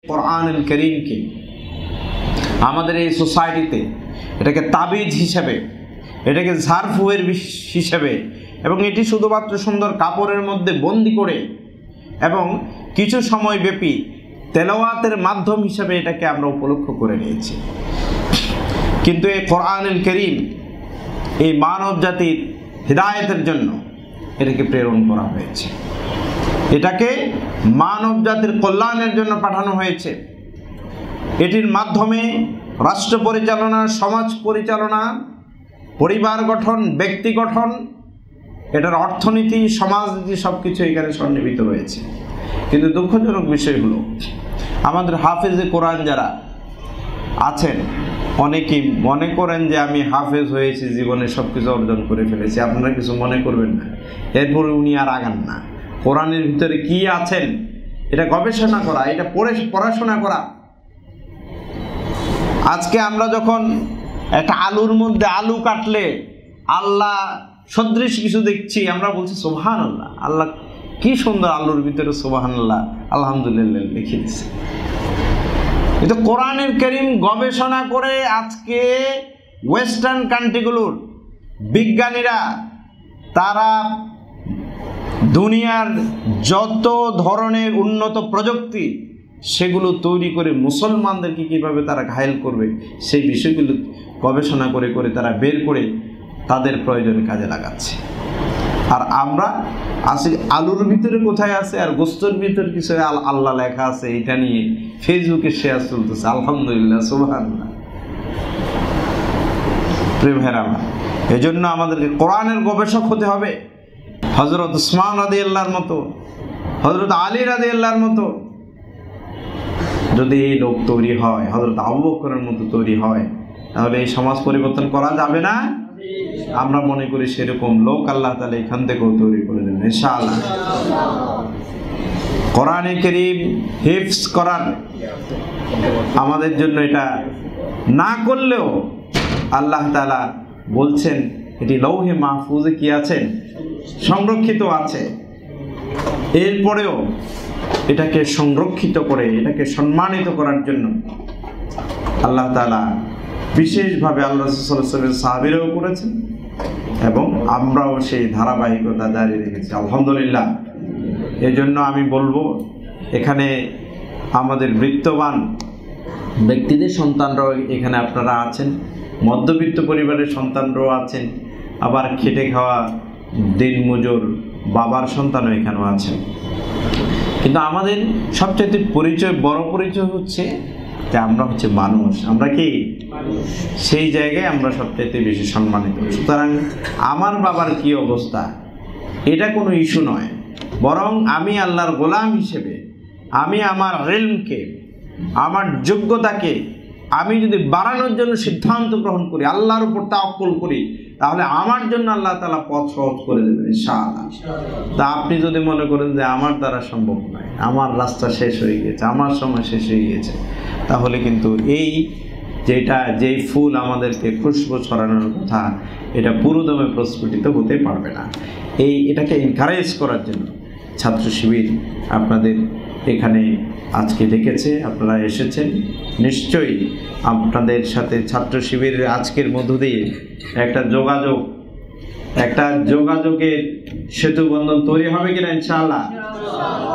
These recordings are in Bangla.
কোরআনুল কারীমকে আমাদের এই সোসাইটিতে এটাকে তাবিজ হিসেবে, এটাকে ঝাড়ফুঁয়ের হিসেবে, এবং এটি শুধুমাত্র সুন্দর কাপড়ের মধ্যে বন্দি করে এবং কিছু সময় ব্যাপী তেলাওয়াতের মাধ্যম হিসেবে এটাকে আমরা উপলক্ষ করে নিয়েছি। কিন্তু এই কোরআনুল কারীম এই মানব জাতির হিদায়াতের জন্য এটাকে প্রেরণ করা হয়েছে, এটাকে মানব জাতির কল্যাণের জন্য পাঠানো হয়েছে। এটির মাধ্যমে রাষ্ট্র পরিচালনা, সমাজ পরিচালনা, পরিবার গঠন, ব্যক্তি গঠন, এটার অর্থনীতি, সমাজনীতি সব কিছু এখানে সন্নিহিত রয়েছে। কিন্তু দুঃখজনক বিষয় হলো আমাদের হাফেজে কোরআন যারা আছেন অনেকেই মনে করেন যে আমি হাফেজ হয়েছি, জীবনে সব কিছু অর্জন করে ফেলেছি। আপনারা কিছু মনে করবেন না, এরপরে উনি আর আগান না। কোরআনের ভিতরে কি আছেন এটা গবেষণা করা, এটা পড়াশোনা করা। আজকে আমরা যখন একটা আলুর মধ্যে আলু কাটলে আল্লাহ সদৃশ কিছু দেখছি, আমরা বলছি সুবহানাল্লাহ, আল্লাহ কি সুন্দর আলুর ভিতরে সুবহানাল্লাহ, আলহামদুলিল্লাহ লিখে দিচ্ছে। কিন্তু কোরআনুল কারীম গবেষণা করে আজকে ওয়েস্টার্ন কান্ট্রিগুলোর বিজ্ঞানীরা তারা দুনিয়ার যত ধরনের উন্নত প্রযুক্তি সেগুলো তৈরি করে মুসলমানদেরকে কীভাবে তারা ঘায়েল করবে সেই বিষয়গুলো গবেষণা করে করে তারা বের করে তাদের প্রয়োজনে কাজে লাগাচ্ছে। আর আমরা আসলে আলুর ভিতরে কোথায় আছে আর গোস্তর ভিতরে কিছু আল্লাহ লেখা আছে, এটা নিয়ে ফেসবুকে শেয়ার চলতেছে। আলহামদুলিল্লাহ, সুবহানাল্লাহ। প্রিয় ভাইরা আমার, এই জন্য আমাদেরকে কোরআনের গবেষক হতে হবে। হযরত উসমান রাদিয়াল্লাহর মতো, হযরত আলী রাদিয়াল্লাহর মতো যদি এই লোক তৈরি হয়, হযরত আবু বকরের মতো তৈরি হয়, তাহলে এই সমাজ পরিবর্তন করা যাবে না। আমরা মনে করি সেরকম লোক আল্লাহ তাআলা এখান থেকেও তৈরি করে দেবেন ইনশাআল্লাহ। কোরআনে কারীম হিফজ করার আমাদের জন্য এটা না করলেও আল্লাহ তাআলা বলছেন এটি লৌহে মাহফুজে কি আছেন, সংরক্ষিত আছে। এরপরেও এটাকে সংরক্ষিত করে এটাকে সম্মানিত করার জন্য আল্লাহ তাআলা বিশেষভাবে আল্লাহ রাসূল সাল্লাল্লাহু আলাইহি ওয়াসাল্লামের সাহাবীরাও করেছেন এবং আমরাও সেই ধারাবাহিকতা জারি রেখেছি আলহামদুলিল্লাহ। এই জন্য আমি বলবো এখানে আমাদের বিত্তবান ব্যক্তিদের সন্তানরাও এখানে আপনারা আছেন, মধ্যবিত্ত পরিবারের সন্তানরাও আছেন, আবার খেটে খাওয়া দিনমজুর বাবার সন্তানও এখানেও আছেন। কিন্তু আমাদের সবচেয়ে বড় পরিচয় হচ্ছে যে আমরা হচ্ছে মানুষ। আমরা কি সেই জায়গায় আমরা সবচেয়ে বেশি সম্মানিত। সুতরাং আমার বাবার কি অবস্থা এটা কোনো ইস্যু নয়, বরং আমি আল্লাহর গোলাম হিসেবে আমি আমার ইলমকে, আমার যোগ্যতাকে আমি যদি বাড়ানোর জন্য সিদ্ধান্ত গ্রহণ করি, আল্লাহর উপর তাওয়াক্কুল করি, তাহলে আমার জন্য আল্লাহ তাআলা পথ সহজ করে দেবেন ইনশাআল্লাহ। তা আপনি যদি মনে করেন যে আমার দ্বারা সম্ভব নয়, আমার রাস্তা শেষ হয়ে গেছে, আমার সময় শেষ হয়ে গেছে, তাহলে কিন্তু এই যেই ফুল আমাদেরকে খুশবু ছড়ানোর কথা এটা পুরোদমে প্রস্ফুটিত হতে পারবে না। এটাকে এনকারেজ করার জন্য ছাত্র শিবির আপনাদের এখানে আজকে ডেকেছে, আপনারা এসেছেন। নিশ্চয়ই আপনাদের সাথে ছাত্র শিবিরের আজকের মধ্য দিয়ে একটা যোগাযোগের সেতু বন্ধন তৈরি হবে কিনা ইনশাআল্লাহ।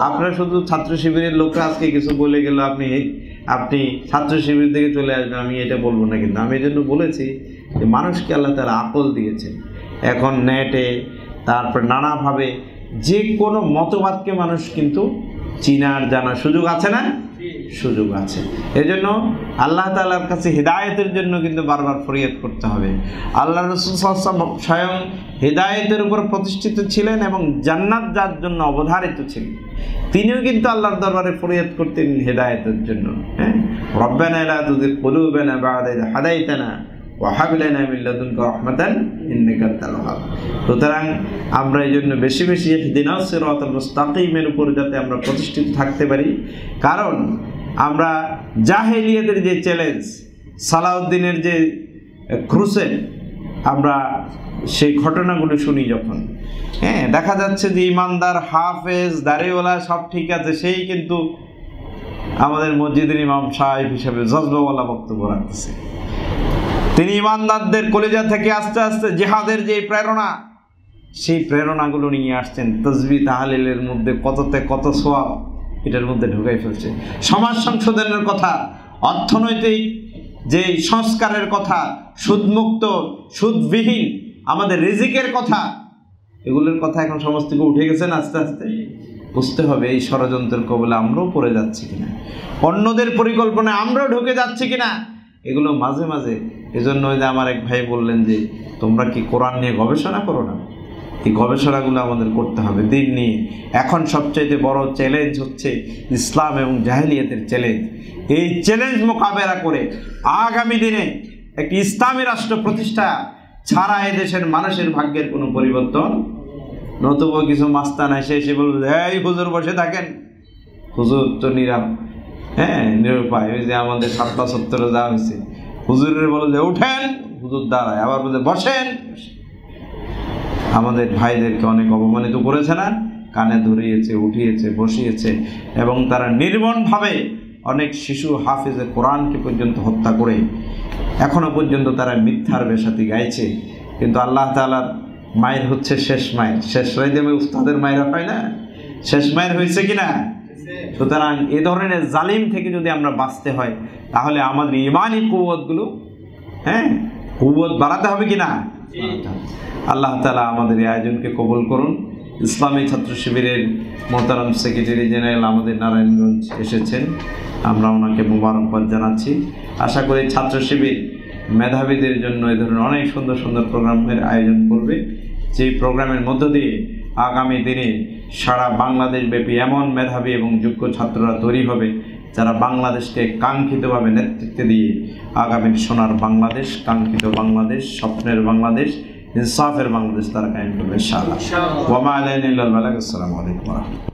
আপনারা শুধু ছাত্র শিবিরের লোকরা আজকে কিছু বলে গেল আপনি ছাত্র শিবির থেকে চলে আসবেন, আমি এটা বলবো না। কিন্তু আমি এই জন্য বলেছি যে মানুষকে আল্লাহ তাআলা আকল দিয়েছেন, এখন নেটে তারপর নানাভাবে যে কোনো মতবাদকে মানুষ কিন্তু চিনার জানার সুযোগ আছে না, সুযোগ আছে। এজন্য আল্লাহ তাআলার কাছে হিদায়াতের জন্য কিন্তু বারবার ফরিয়াদ করতে হবে। আল্লাহ রাসূল সাল্লাল্লাহু আলাইহি ওয়াসাল্লাম স্বয়ং হিদায়াতের উপর প্রতিষ্ঠিত ছিলেন এবং জান্নাত যার জন্য অবধারিত ছিলেন, তিনিও কিন্তু আল্লাহর দরবারে ফরিয়াদ করতেন হিদায়াতের জন্য। হ্যাঁ, রব্বানা লা তুযিগ কুলুবানা বা'দা ইয হাদাইতানা ওয়া হাব লানা মিন লাদুনকা রাহমাতান ইন্নাকা আনতাল ওয়াহ্হাব। সুতরাং আমরা এই জন্য বেশি বেশি ইহদিনাস সিরাতাল মুস্তাকিমের উপর যাতে আমরা প্রতিষ্ঠিত থাকতে পারি। কারণ আমরা জাহেলিয়াতের যে চ্যালেঞ্জ, সালাউদ্দিনের যে ক্রুসেড, আমরা সেই ঘটনাগুলো শুনি যখন, হ্যাঁ, দেখা যাচ্ছে যে ইমানদার, হাফেজ, দাড়িওয়ালা সব ঠিক আছে, সেই কিন্তু আমাদের মসজিদের ইমাম সাহেব হিসেবে জজবাওয়ালা বক্তব্য রাখতেছে। তিনি ইমানদারদের কলিজা থেকে আস্তে আস্তে জিহাদের যে প্রেরণা, সেই প্রেরণাগুলো নিয়ে আসছেন। তাসবিহ তাহলিলের মধ্যে কততে কত সওয়াব এটার মধ্যে ঢুকাই ফেলছে। সমাজ সংশোধনের কথা, অর্থনৈতিক যে সংস্কারের কথা, সুদমুক্ত সুদবিহীন আমাদের রিজিকের কথা, এগুলোর কথা এখন সমস্ত কিছু উঠে গেছেন। আস্তে আস্তে বুঝতে হবে এই ষড়যন্ত্রের কবলে আমরাও পড়ে যাচ্ছি কিনা, অন্যদের পরিকল্পনায় আমরাও ঢুকে যাচ্ছি কিনা, এগুলো মাঝে মাঝে। এজন্য ওই যে আমার এক ভাই বললেন যে তোমরা কি কোরআন নিয়ে গবেষণা করো না? এই গবেষণাগুলো আমাদের করতে হবে দিন নিয়ে। এখন সবচাইতে বড় চ্যালেঞ্জ হচ্ছে ইসলাম এবং জাহেলিয়াতের চ্যালেঞ্জ। এই চ্যালেঞ্জ মোকাবেলা করে আগামী দিনে একটি ইসলামী রাষ্ট্র প্রতিষ্ঠা ছাড়া এদেশের মানুষের ভাগ্যের কোনো পরিবর্তন। নতুবা কিছু মাস্তান এসে বলবে এই হুজুর বসে থাকেন, হুজুর তো নিরুপায়। ওই যে আমাদের ৭টা ৭০ যা হয়েছে, হুজুরের বলে যে উঠেন, হুজুর দাঁড়ায়, আবার বলে বসেন। আমাদের ভাইদেরকে অনেক অপমানিত করেছে না, কানে ধরিয়েছে, উঠিয়েছে, বসিয়েছে, এবং তারা নির্মমভাবে অনেক শিশু হাফিজে কোরআনকে পর্যন্ত হত্যা করে এখনো পর্যন্ত তারা মিথ্যার বেশাতি গাইছে। কিন্তু আল্লাহ তাআলার মায়ের হচ্ছে শেষ মায়ের। শেষ রাইতে উস্তাদের মায়ের হয় না, শেষ মায়ের হয়েছে কিনা? সুতরাং এ ধরনের জালিম থেকে যদি আমরা বাঁচতে হয়, তাহলে আমাদের ইমানি কুওয়াতগুলো কুওয়াত বাড়াতে হবে কিনা। আল্লাহ তাআলা আমাদের এই আয়োজনকে কবুল করুন। ইসলামী ছাত্র শিবিরের মোহতারাম সেক্রেটারি জেনারেল আমাদের নারায়ণগঞ্জ এসেছেন, আমরা ওনাকে মোবারকবাদ জানাচ্ছি। আশা করি ছাত্র শিবির মেধাবীদের জন্য এই ধরনের অনেক সুন্দর সুন্দর প্রোগ্রামের আয়োজন করবে, যেই প্রোগ্রামের মধ্য দিয়ে আগামী দিনে সারা বাংলাদেশ ব্যাপী এমন মেধাবী এবং যোগ্য ছাত্ররা তৈরি হবে, যারা বাংলাদেশকে কাঙ্ক্ষিতভাবে নেতৃত্ব দিয়ে আগামীর সোনার বাংলাদেশ, কাঙ্ক্ষিত বাংলাদেশ, স্বপ্নের বাংলাদেশ, ইনসাফের বাংলাদেশ তারা কায়েম করবে ইনশাআল্লাহ। ওয়া মা আলাইনা ইল্লাল বালাগ। আসসালামু আলাইকুম ওয়া রাহমাতুল্লাহ।